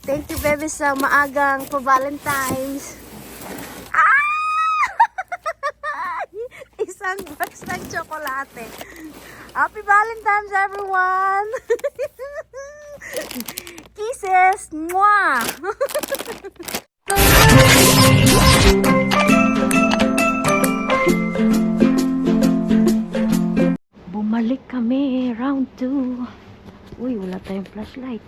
Thank you, baby, sa maagang pa-Valentine's. Ah! Isang box ng tsokolate. Happy Valentine's, everyone! Kisses! Mwah! Bumalik kami, round 2. Uy, wala tayong flashlight.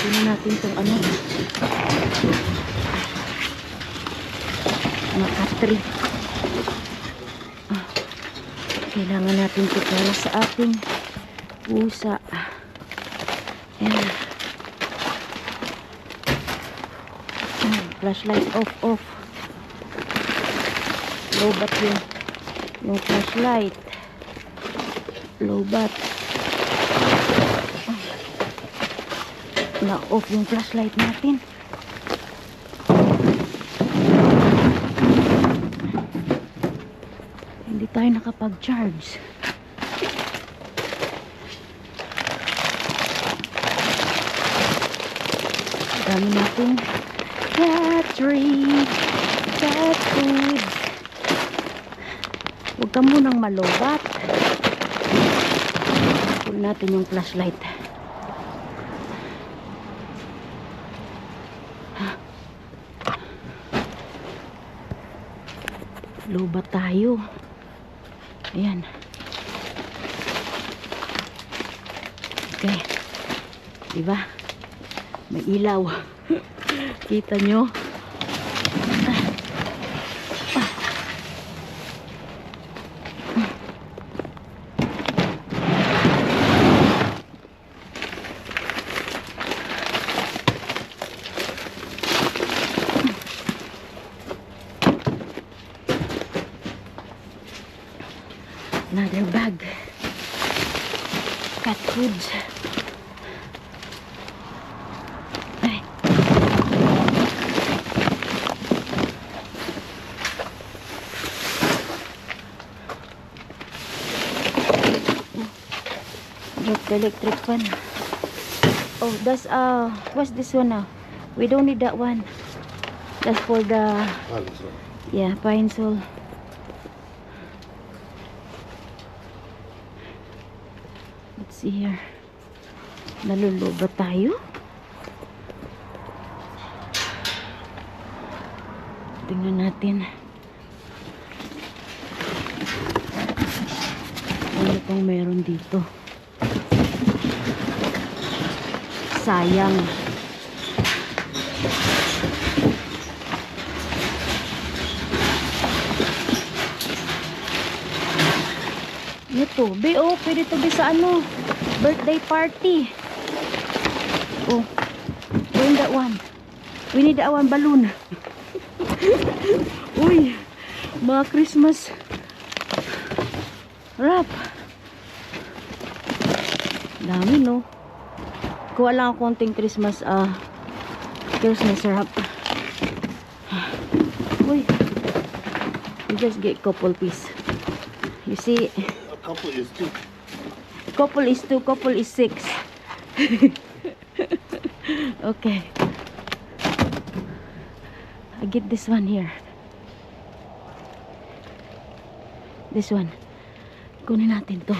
Tingnan natin itong makatri. Kailangan natin ito para sa ating pusa. Ayan. Flashlight off. Lobat yung flashlight. Lobat. Na-off yung flashlight natin. Hindi tayo nakapag-charge. Dami natin battery, cat food. Huwag ka munang malobat. Pull natin yung flashlight. Lobat tayo. Ayan. Okay. Diba? May ilaw. Kita nyo? Another bag. Cat foods. Ay. Drop the electric fan. Oh, that's what's this one now? We don't need that one. That's for the pine sol. Let's see here. Naluluba tayo. Tingnan natin. Ano pang meron dito? Sayang. Ito, pwede to be sa birthday party. Oh, bring that one. We need that one balloon. Uy, mga Christmas wrap. Dami, no? Kuha lang ako konting Christmas wrap. Uy, we just get couple piece. You see, Couple is 2. Couple is 6. Okay. I get this one here. This one. Kunin natin to.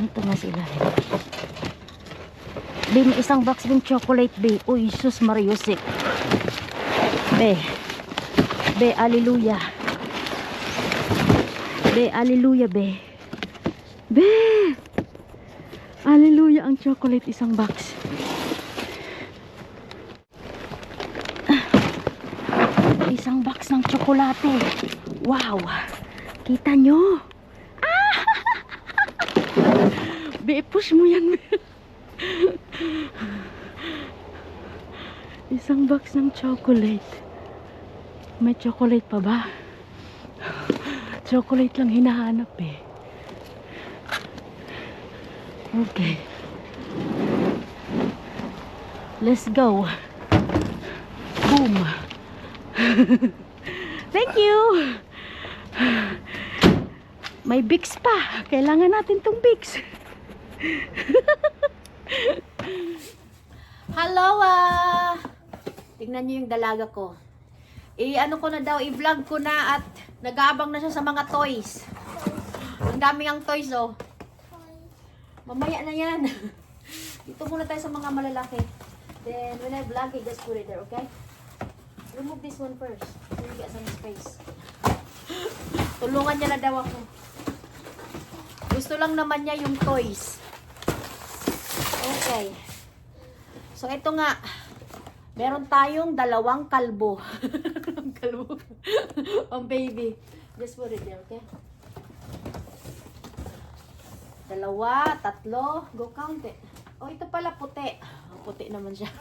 Ito nga sila. Bin, isang box ng chocolate, be. Uy, sus Mariusik. Be, hallelujah. Be, hallelujah, be. Be! Hallelujah, ang chocolate, isang box. Isang box ng tsokolate. Wow! Kita nyo? Be, push mo yan. Isang box ng chocolate. May chocolate pa ba? Chocolate lang hinahanap eh. Okay. Let's go. Boom. Thank you. May Bix pa. Kailangan natin tong Bix. Hello tingnan nyo yung dalaga ko. Ano ko na daw, i-vlog ko na at nag-aabang na siya sa mga toys. Ang daming ang toys oh. Mamaya na yan. Dito muna tayo sa mga malalaki. Then when I vlog it, just put it there, okay? Remove this one first. So you get some space. Tulungan niya na daw ako. Gusto lang naman niya yung toys. Okay. So ito nga. Meron tayong dalawang kalbo. Kalbo. Ang baby. Just put it there, okay? Dalawa, tatlo. Go count it. Oh, ito pala puti. Oh, puti naman siya.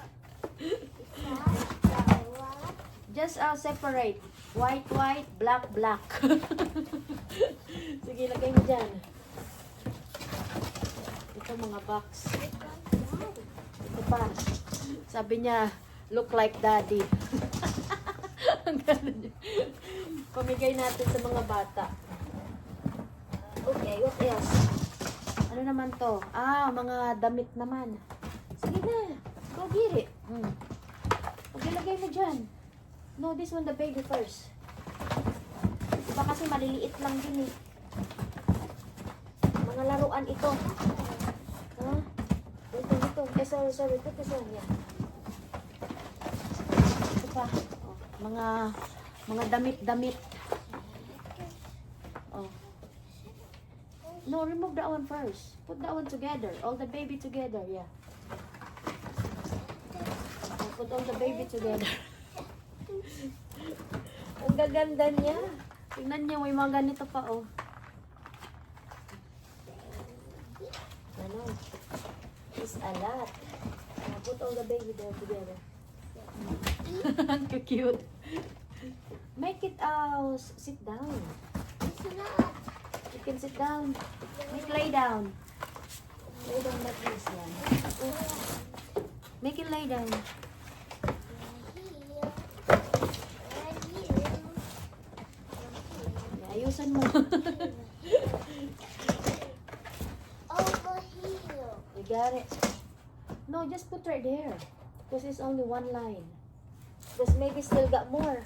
Just separate. White, white, black, black. Sige, lagay mo dyan. Ito mga box. Ito pa. Sabi niya, look like daddy. Pamigay natin sa mga bata. Okay, what else? Ano naman to? Mga damit naman. Sige na. Go get it. Paglagay mo dyan. No, this one the baby first. Diba kasi maliliit lang din eh. Mga laruan ito. Ito. Sorry. Put this one, yeah. Ito pa. Oh, mga damit. Oh. No, remove that one first. Put that one together. All the baby together, yeah. Oh, put all the baby together. Ang gaganda niya. Tingnan niyo, may mga ganito pa, oh. Ano? It's a lot. Put all the baby there together. Cute. Make it sit down. You can sit down. Make lay down. Lay down like this one. Make it lay down. Ayusan mo. Over here. You got it. No, just put right there. Because it's only one line. Because maybe still got more.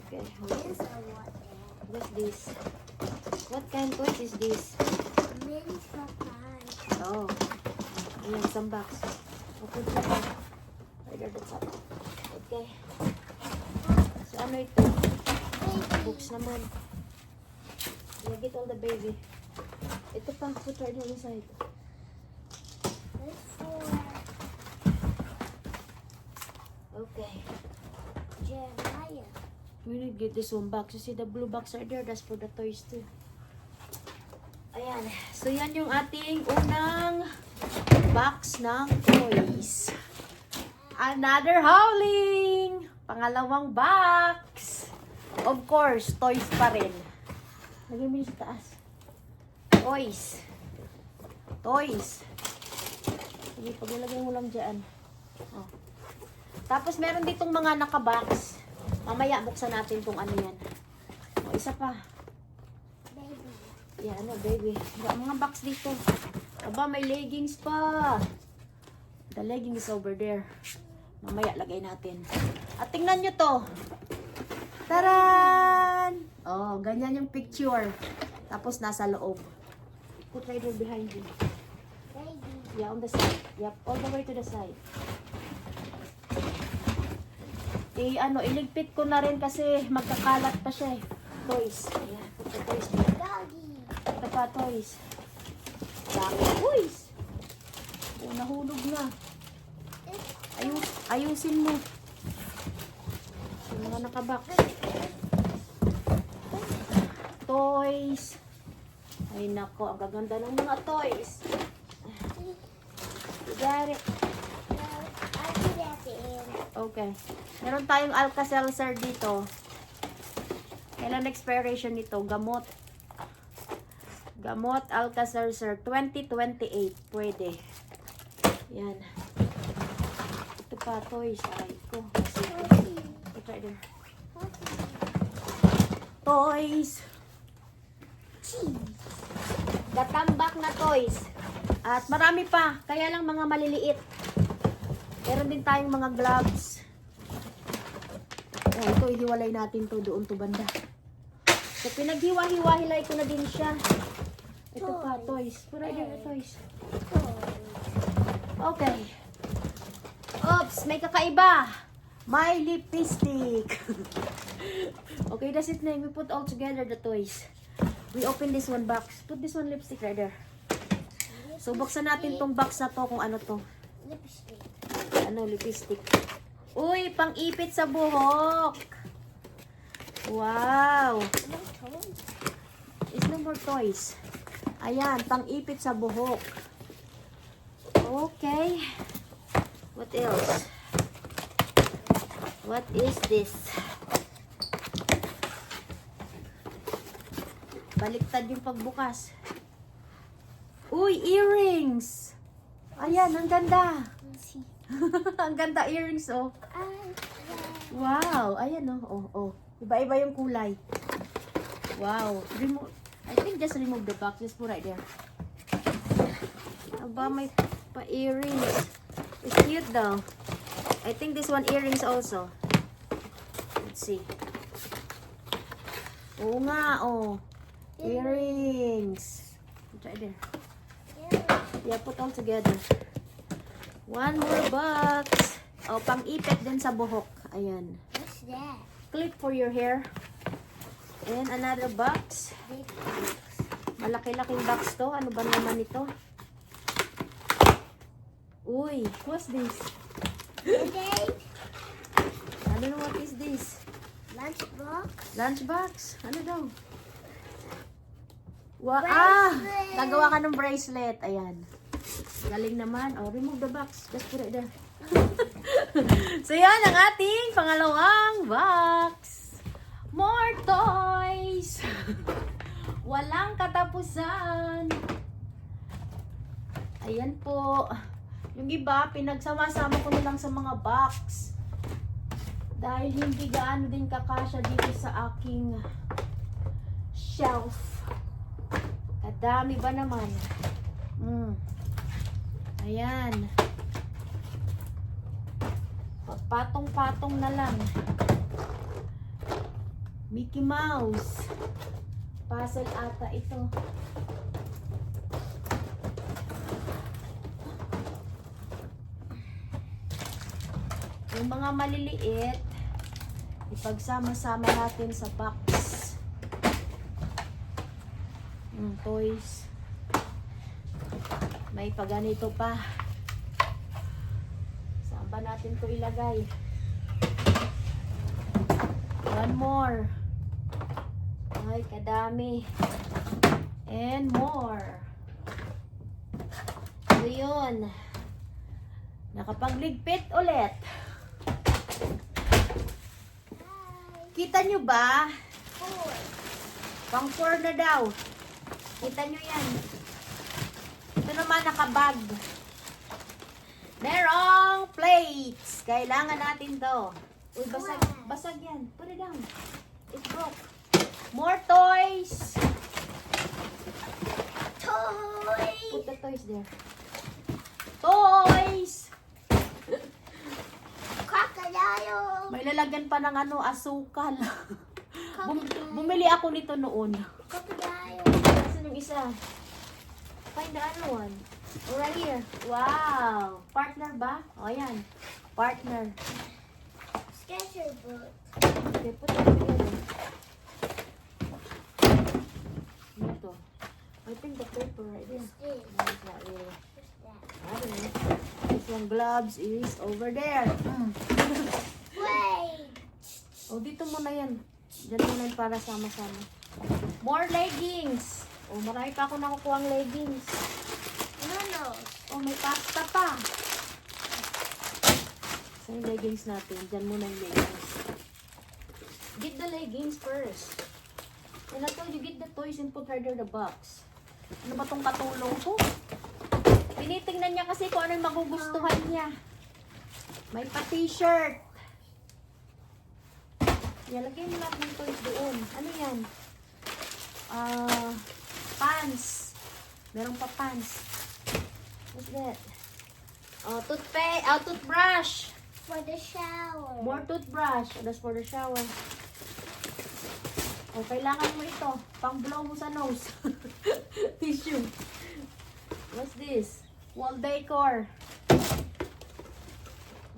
Okay. This or what? What's this? What kind of toys is this? Mini papas. Oh. Ayan, some box. Open the top. Right there, the top. Okay. So, ano ito? Books naman. Yeah, get all the baby. Ito pa, put right here inside. This for Okay. Jeremiah. We need to get this one box. You see the blue box right there? That's for the toys too. Ayan. So, yan yung ating unang box ng toys. Another howling! Pangalawang box! Of course, toys pa rin. Lagyan mo yun sa taas. Toys. Toys. Sige, paglagay mo lang dyan. Oh. Tapos, meron ditong mga nakabox. Mamaya, buksan natin kung ano yan. O, isa pa. Baby. Yan, ano, baby. Mga box dito. Aba, may leggings pa. The leggings is over there. Mamaya, lagay natin. At tingnan nyo to. Taran! Oh, ganyan yung picture. Tapos, nasa loob. Put right there behind you. Baby. Yeah, on the side. Yep, all the way to the side. Iligpit ko na rin kasi magkakalat pa siya eh. Toys. Ayan, put the toys there. Doggy. Ito pa, toys. Dami toys. Oh, nahulog na. Ayusin mo. Yung mga nakabox. Toys. Ay nako, ang gaganda ng mga toys. You got it. I'll do that at the end. Okay. Meron tayong Alka-Seltzer dito. Kailan expiration nito? Gamot. Gamot Alka-Seltzer 2028. Pwede. Yan. Ito pa, toys. Aray ko. Ito, try there. Toys. Cheese. Gatambak na toys. At marami pa. Kaya lang mga maliliit. Meron din tayong mga gloves. Ito, ihiwalay natin to doon to banda. So, pinaghiwa-hiwa-hilay ko na din siya. Ito pa, toys. Pura din na toys. Okay. Oops, may kakaiba. My lipstick. Okay, that's it na. We put all together the toys. We open this one box. Put this one lipstick right there. So, buksan natin tong box na to kung ano to. Lipstick. Ano, lipstick. Uy, pang-ipit sa buhok. Wow. No toys. It's no more toys. Ayan, pang-ipit sa buhok. Okay. What else? What is this? Baliktad yung pagbukas. Uy, earrings. Ayan, ang ganda. Let's see. Ang ganda earrings, oh. I Wow. Ayan, oh. Iba-iba yung kulay. Wow. I think just remove the box. Just put right there. Aba, may pa-earrings. It's cute though. I think this one earrings also. Let's see. Oo nga, oh. Earrings. Try there. Yeah, put all together. One more box. Oh, pang-ipit din sa buhok. Ayan. What's that? Clip for your hair. And another box. Big box. Malaki-laking box to. Ano ba naman ito? Uy, what's this? Today, I don't know what is this. lunchbox. Lunchbox? Ano daw? Wow, Bracelet. Nagawa ka ng bracelet. Ayan. Galing naman. Oh, remove the box. Just put it there. So, yan ang ating pangalawang box. More toys. Walang katapusan. Ayan po. Yung iba, pinagsama-sama ko na lang sa mga box. Dahil hindi gaano din kakasya dito sa aking shelf. Kadami ba naman? Ayan. Patong-patong na lang. Mickey Mouse. Puzzle ata ito. Yung mga maliliit, ipagsama-sama natin sa box. Toys. May paganito pa. Saan ba natin to ilagay? One more. Ay, kadami. And more. So, yun. Nakapagligpit ulit. Kita nyo ba? Pang 4 na daw. Kita nyo yan. Ito naman nakabag. Merong plates. Kailangan natin to. Uy, basag. Basag yan. Put it down. It broke. More toys. Toys. Put the toys there. Toys. Crocodile. May lalagyan pa ng ano, asukal. Bumili ako nito noon. Crocodile. Saan yung isa? Find the other one. Oh, right here. Wow. Partner ba? O, yan. Partner. Sketcher book. Okay, put it together. Ito. I think the paper right there. This. No, it's not really. What's that? I don't know. This one gloves is over there. Wait. O, dito muna yan. Diyan muna yan para sama-sama. More leggings. Oh, marami pa ako nakukuha ang leggings. Noodles. Oh, may pasta pa. So, yung leggings natin. Diyan muna yung leggings. Get the leggings first. And I told you, get the toys and put her in the box. Ano ba tong katulong ko? Tinitingnan niya kasi kung ano yung magugustuhan niya. May pa t-shirt. Yan, lagyan mo lahat ng toys doon. Ano yan? Pants. Meron pa pants. What's that? Oh, toothbrush. For the shower. More toothbrush. That's for the shower. Oh, kailangan mo ito. Pang blow mo sa nose. Tissue. What's this? Wall decor.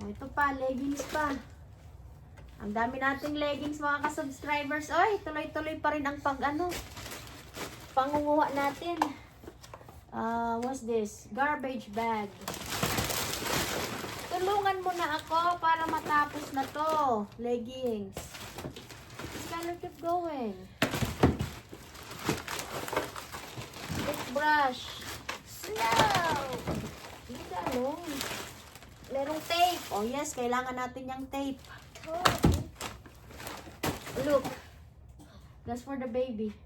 Oh, ito pa. Leggings pa. Ang dami nating leggings mga ka-subscribers. Oy, tuloy-tuloy pa rin ang pangunguha natin. What's this? Garbage bag. Tulungan mo na ako para matapos na to. Leggings. Just kind of keep going. Toothbrush. Slow. Leave that alone. Merong tape. Oh yes, kailangan natin yung tape. Toy. Look. That's for the baby.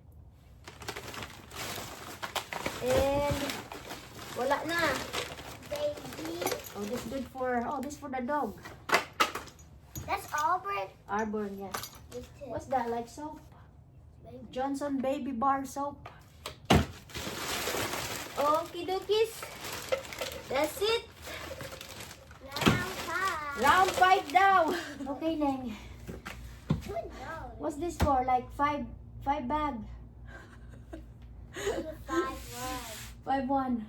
And wala na. Baby. Oh, this good for the dog. That's Auburn. Arbor, yes. This too. What's that? Like soap? Baby. Johnson Baby Bar soap. Okie dokies. That's it. Now five. Round 5 daw. Okay, Neng. Who knows? What's this for? Like 5 bag. It's a 5-1. 5-1.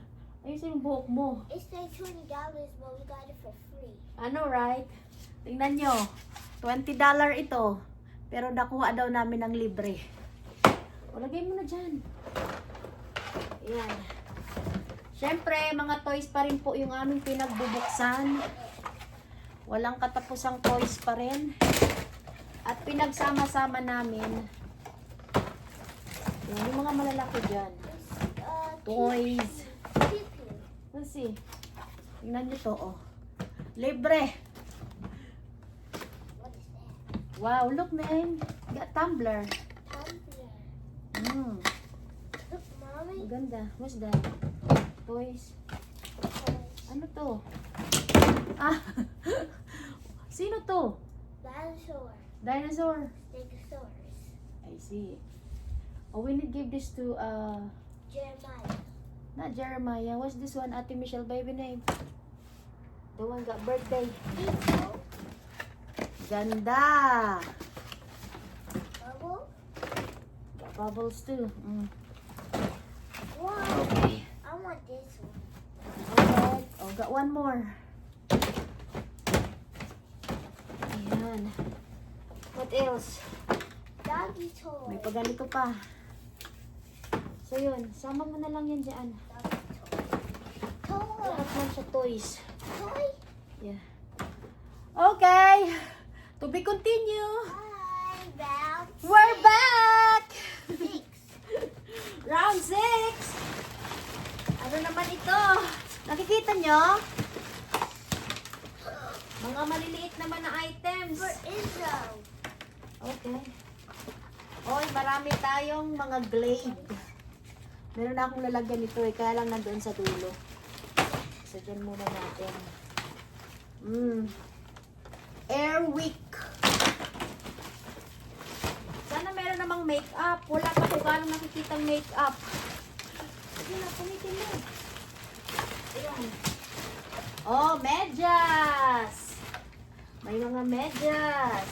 Ayusin yung buhok mo. It's like $20, but we got it for free. Ano, right? Tingnan nyo. $20 ito. Pero nakuha daw namin ng libre. O, lagay mo na dyan. Ayan. Siyempre, mga toys pa rin po yung aming pinagbubuksan. Walang katapusang toys pa rin. At pinagsama-sama namin. Yan, yung mga malalaki dyan. Toys. Pew-pew. Let's see. Tingnan nyo to, oh. Libre. What is that? Wow, look, man. Got tumbler. Tumbler. Look, Mommy. Maganda. What's that? Toys. Ano to? Ah. Sino to? Dinosaur. Dinosaur. Stegosaurus. I see. Oh, we need to give this to, Jeremiah. not Jeremiah. What's this one? Ate Michelle baby name? The one got birthday. Eagle. Ganda. Bubble. Got bubbles too. Wow. Okay. I want this one. Alright. Oh, got one more. Ayan. What else? Doggy toy. May paganito pa. So yun, sama mo na lang yan dyan. Doggy toy. Toy. Lahat lang siya toys. Toy. Yeah. Okay. To be continue. Hi, round We're back! 6. Round 6. Ano naman ito? Nakikita nyo? Mga maliliit naman na items. For Izzo. Okay. Oy, marami tayong mga Glade. Meron na akong lalagyan nito eh, kaya lang nandoon sa dulo. So, dyan muna natin. Airwick. Sana meron namang makeup. Wala pa ko gano'ng nakikitang makeup. Sige na, pumitin mo. Ayan. Oh, medyas. May mga medyas.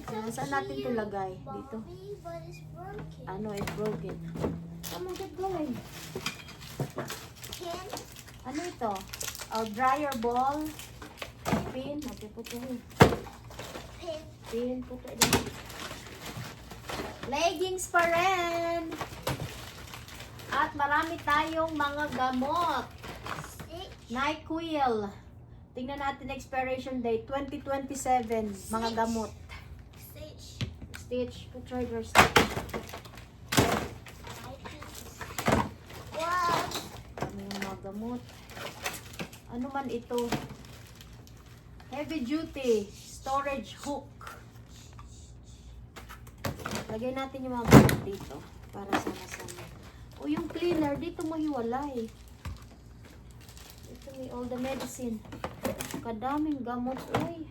Ayan, saan natin ito lagay? Dito. Mommy, but it's broken. Ano, it's broken. Come on, get going. Pin. Ano ito? Oh, dryer ball. Pin. Okay, puto rin. Pin. Pin, puto rin. Leggings pa rin. At marami tayong mga gamot. Stitch. NyQuil. Tingnan natin expiration date. 2027. Mga gamot. Stitch. Stitch. Put right your stitch. gamot. Ano man ito? Heavy duty storage hook. Lagay natin yung mga gamot dito para sama-sama. O yung cleaner, dito mo hiwalay. Ito may all the medicine. Kadaming gamot, uy.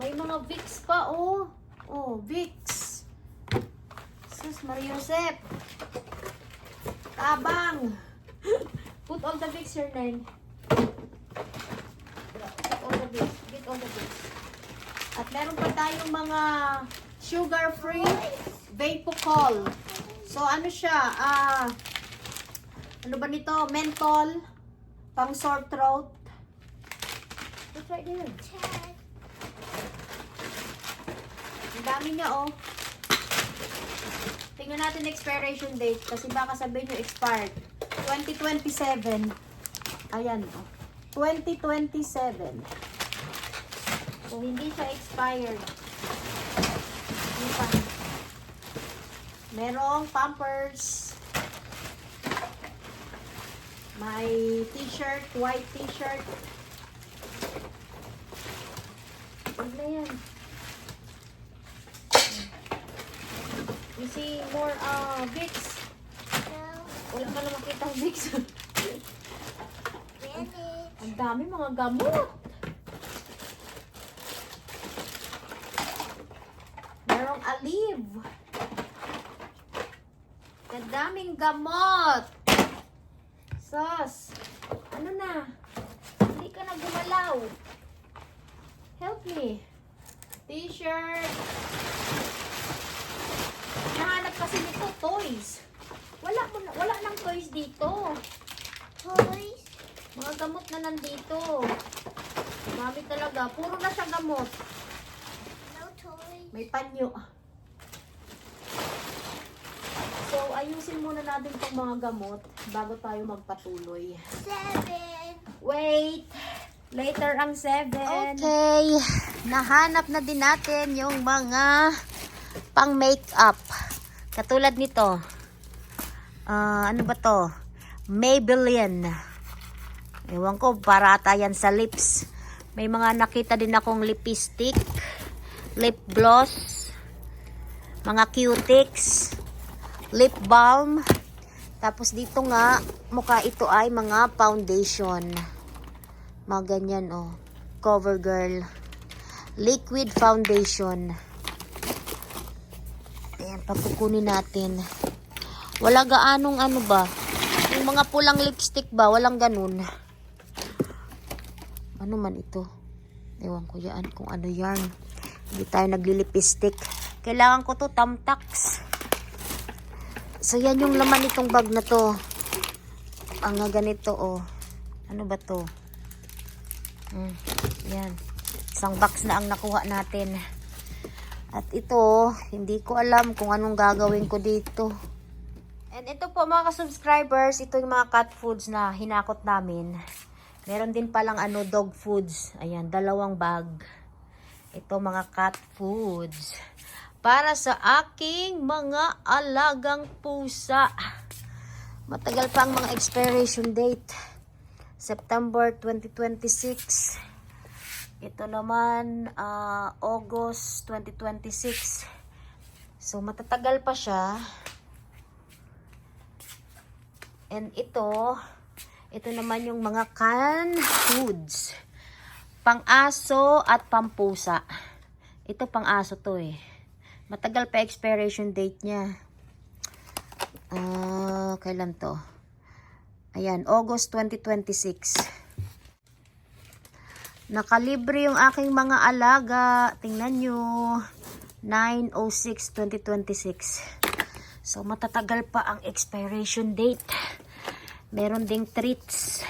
May mga Vicks pa, oh. Oh, Vicks. Sus, Mariosep. Tabang. Put all the Vicks here, Nine. Put all the Vicks. Get all the Vicks. At meron pa tayong mga sugar-free Vapocol. So, ano siya? Ano ba nito? Menthol. Pang sore throat. It's right there. Check. Ang dami niya, oh. Tingnan natin expiration date kasi baka sabihin nyo expired. 2027. Ayan, oh. 2027. So, hindi siya expired. Ano pa? Merong Pampers. May t-shirt, white t-shirt. Ano na yan? You see more Vicks? No. Wala ka na makita Vicks. Really? Ang dami mga gamot. Merong Aleve. Ang daming gamot. Sus. Ano na? Hindi ka na gumalaw. Help me. T-shirt. Nahanap kasi nito, toys. Wala nang toys dito. Toys? Mga gamot na nandito. Dami talaga. Puro na siya gamot. No toys. May panyo. So, ayusin muna natin itong mga gamot bago tayo magpatuloy. 7. Wait! Later ang 7. Okay. Nahanap na din natin yung mga pang makeup. Katulad nito. Ano ba to? Maybelline. Ewan ko, para ata yan sa lips. May mga nakita din akong lipstick, lip gloss, mga cutics, lip balm. Tapos dito nga, mukha ito ay mga foundation. Mga ganyan, oh. CoverGirl. Liquid foundation. Ayan, pakukunin natin. Wala gaanong ano ba? Yung mga pulang lipstick ba? Walang ganun. Ano man ito? Ewan ko yan kung ano yan. Hindi tayo naglilipistik. Kailangan ko to Tamtax. So, yan yung laman nitong bag na to. Ang ganito, oh. Ano ba to? Yan. Isang box na ang nakuha natin. At ito, hindi ko alam kung anong gagawin ko dito. And ito po mga ka-subscribers, ito yung mga cat foods na hinakot namin. Meron din palang dog foods. Ayan, 2 bag. Ito mga cat foods. Para sa aking mga alagang pusa. Matagal pa ang mga expiration date. September 2026. Ito naman, August 2026. So, matatagal pa siya. And ito naman yung mga canned foods. Pang-aso at pampusa. Ito pang-aso to eh. Matagal pa expiration date niya. Kailan to? Ayan, August 2026. Nakalibre yung aking mga alaga. Tingnan nyo. 9/06/2026. So, matatagal pa ang expiration date. Meron ding treats.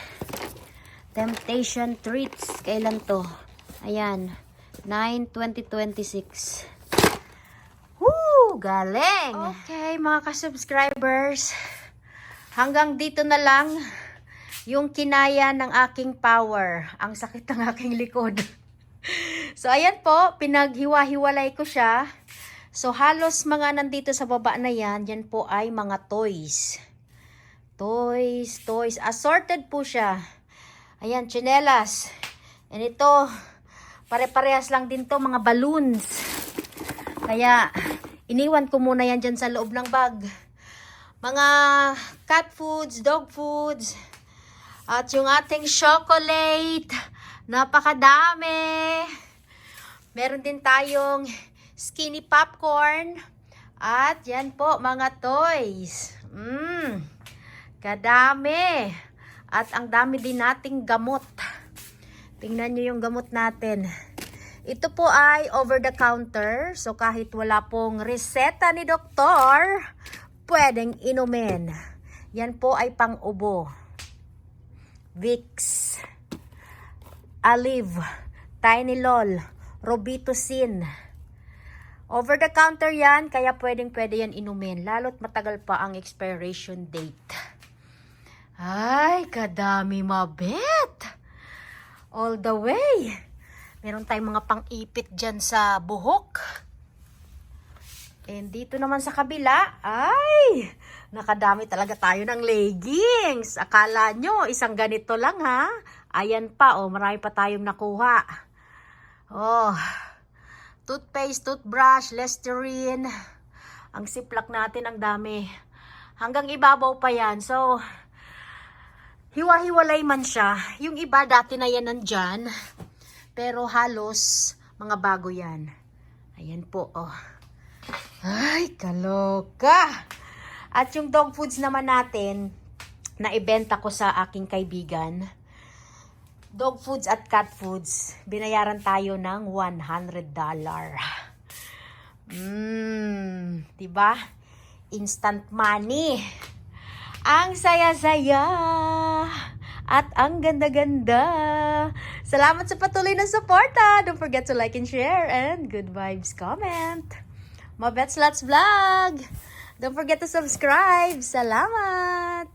Temptation treats. Kailan to? Ayan. 9/2026. Woo! Galing! Okay, mga ka-subscribers. Hanggang dito na lang yung kinaya ng aking power. Ang sakit ng aking likod. So, ayan po. Pinaghiwa-hiwalay ko siya. So, halos mga nandito sa baba na yan, yan po ay mga toys. Toys, toys. Assorted po siya. Ayan, tsinelas. And ito, pare-parehas lang din to, mga balloons. Kaya, iniwan ko muna yan dyan sa loob ng bag. Mga cat foods, dog foods. At yung ating chocolate. Napakadami. Meron din tayong skinny popcorn. At yan po, mga toys. Kadami. At ang dami din nating gamot. Tingnan nyo yung gamot natin. Ito po ay over the counter. So kahit wala pong reseta ni doktor, pwedeng inumin. Yan po ay pang-ubo. Vicks, Aleve, Tylenol, Robitussin. Over the counter yan, kaya pwede yan inumin. Lalo't matagal pa ang expiration date. Ay, kadami mabet. All the way. Meron tayong mga pang-ipit dyan sa buhok. And dito naman sa kabila, ay, nakadami talaga tayo ng leggings. Akala nyo, isang ganito lang ha. Ayan pa, oh, marami pa tayong nakuha. Oh, toothpaste, toothbrush, Listerine. Ang siplak natin, ang dami. Hanggang ibabaw pa yan. So, hiwa-hiwalay man siya. Yung iba dati na yan nandyan. Pero halos mga bago yan. Ayan po, oh. Ay, kaloka. At yung dog foods naman natin, na ibenta ko sa aking kaibigan. Dog foods at cat foods, binayaran tayo ng $100. Diba? Instant money. Ang saya-saya. At ang ganda-ganda. Salamat sa patuloy na suporta. Don't forget to like and share and good vibes comment. Mabets Lots Vlog. Don't forget to subscribe. Salamat.